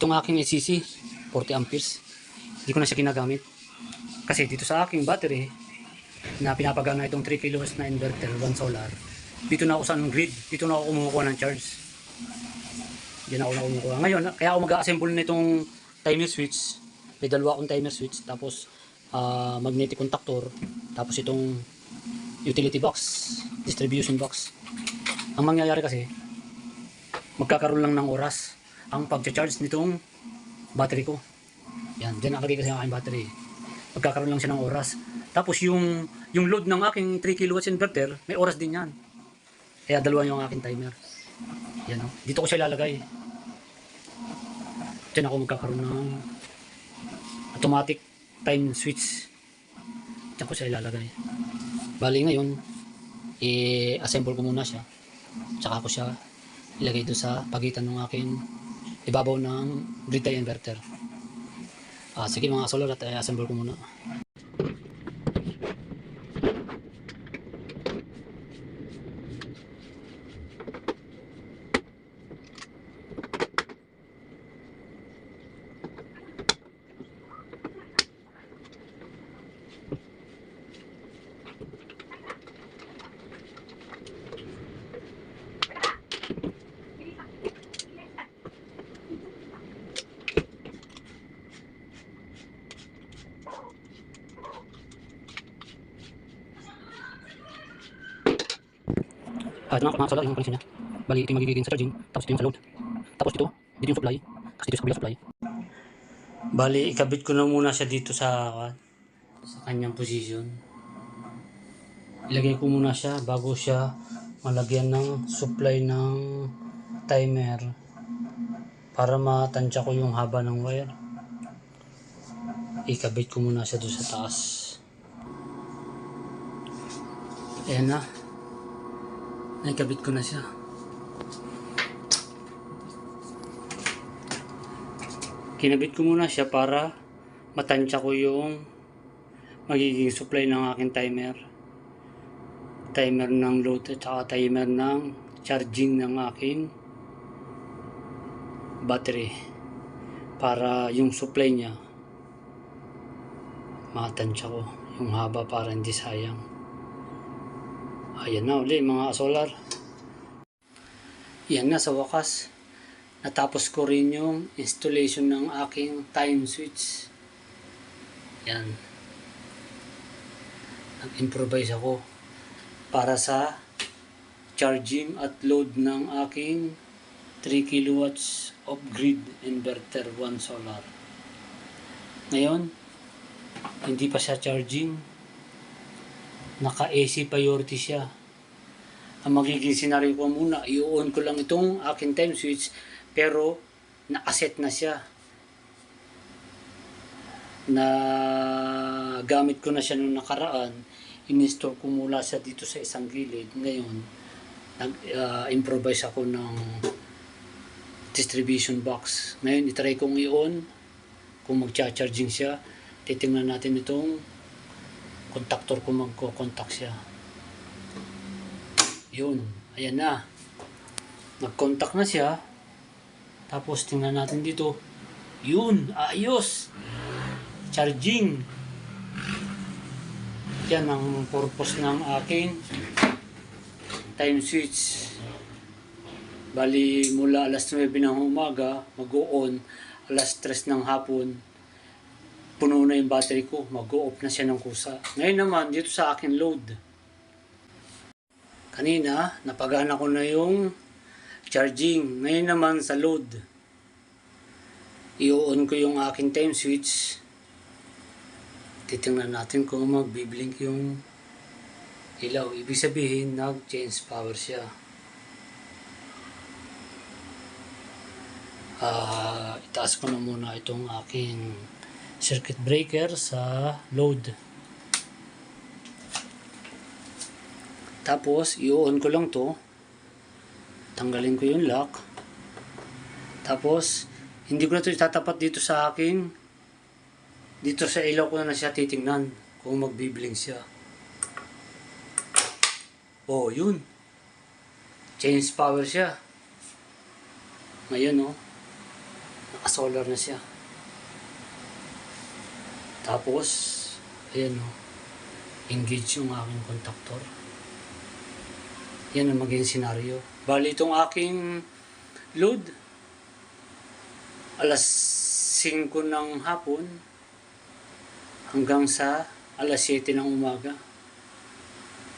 Itong aking ACC, 40 amperes. Hindi ko na siya ginagamit. Kasi dito sa aking battery, na pinapagana itong 3 kilos na inverter, 1 solar. Dito na ako sa grid. Dito na ako kumukuha ng charge. Diyan ako na kumukuha. Ngayon, kaya ako mag-assemble nitong timer switch. May dalawa akong timer switch. Tapos, magnetic contactor. Tapos itong utility box, distribution box. Ang mangyayari kasi, magkakaroon lang ng oras ang pag-charge nitong battery ko. Yan, dyan nakalagay kasi ang aking battery. Magkakaroon lang siya ng oras. Tapos yung load ng aking 3 kilowatts inverter, may oras din yan. Kaya dalawa yung aking timer. Yan o. Dito ko siya ilalagay. Diyan ako magkakaroon ng automatic time switch. Diyan ko siya ilalagay. Bali ngayon, i-assemble ko muna siya. Tsaka ko siya ilagay doon sa pagitan ng aking ibabaw ng grid tie inverter. Sige mga solar, at i-assemble ko muna. Ito mga solar, yung connection niya. Bali, ito yung magiging sa charging, tapos ito yung sa load. Tapos dito yung supply, tapos dito sa kabila supply. Bali, ikabit ko na muna siya dito sa kanyang position. Ilagay ko muna siya bago siya malagyan ng supply ng timer para matansya ko yung haba ng wire. Ikabit ko muna siya doon sa taas. Ayan na. Nakabit ko na siya. Kinabit ko muna siya para matansya ko yung magiging supply ng aking timer. Timer ng load at saka timer ng charging ng aking battery. Para yung supply niya matansya ko yung haba para hindi sayang. Ayan na uli mga solar. Yan na sa wakas. Natapos ko rin yung installation ng aking time switch. Yan. Nag-improvise ako para sa charging at load ng aking 3 kilowatts of grid inverter 1 solar. Ngayon, hindi pa siya charging. Naka-AC priority siya. Ang magiging scenario ko muna, i-on ko lang itong aking time switch, pero nakaset na siya. Na gamit ko na siya nung nakaraan, in-install ko mula siya dito sa isang gilid. Ngayon, nag-improvise ako ng distribution box. Ngayon, itry kong i-on. Kung mag-charging siya, titingnan natin itong contactor ko, magko-contact siya. Yun, ayan na. Nag-contact na siya. Tapos tingnan natin dito. Yun, ayos. Charging. Yan ang purpose ng aking time switch. Bali mula alas 9 ng umaga, mag-o-on. Alas 3 ng hapon, puno na yung battery ko, mag-o-off na siya ng kusa. Ngayon naman, dito sa akin load. Kanina, napagana ko na yung charging. Ngayon naman sa load. I-on ko yung aking time switch. Titingnan natin kung magbiblink yung ilaw. Ibig sabihin, nag-change power siya. Itaas ko na muna itong aking circuit breaker sa load. Tapos, i-on ko lang to. Tanggalin ko yung lock. Tapos, hindi ko na ito itatapat dito sa aking, dito sa ilaw ko na siya titingnan kung magbiblink siya. Oh, yun. Change power siya. Ngayon, oh. Naka-solar na siya. Tapos, ayan o, engage yung aking contactor. Yan ang maging senaryo. Bali itong aking load, alas 5 ng hapon hanggang sa alas 7 ng umaga.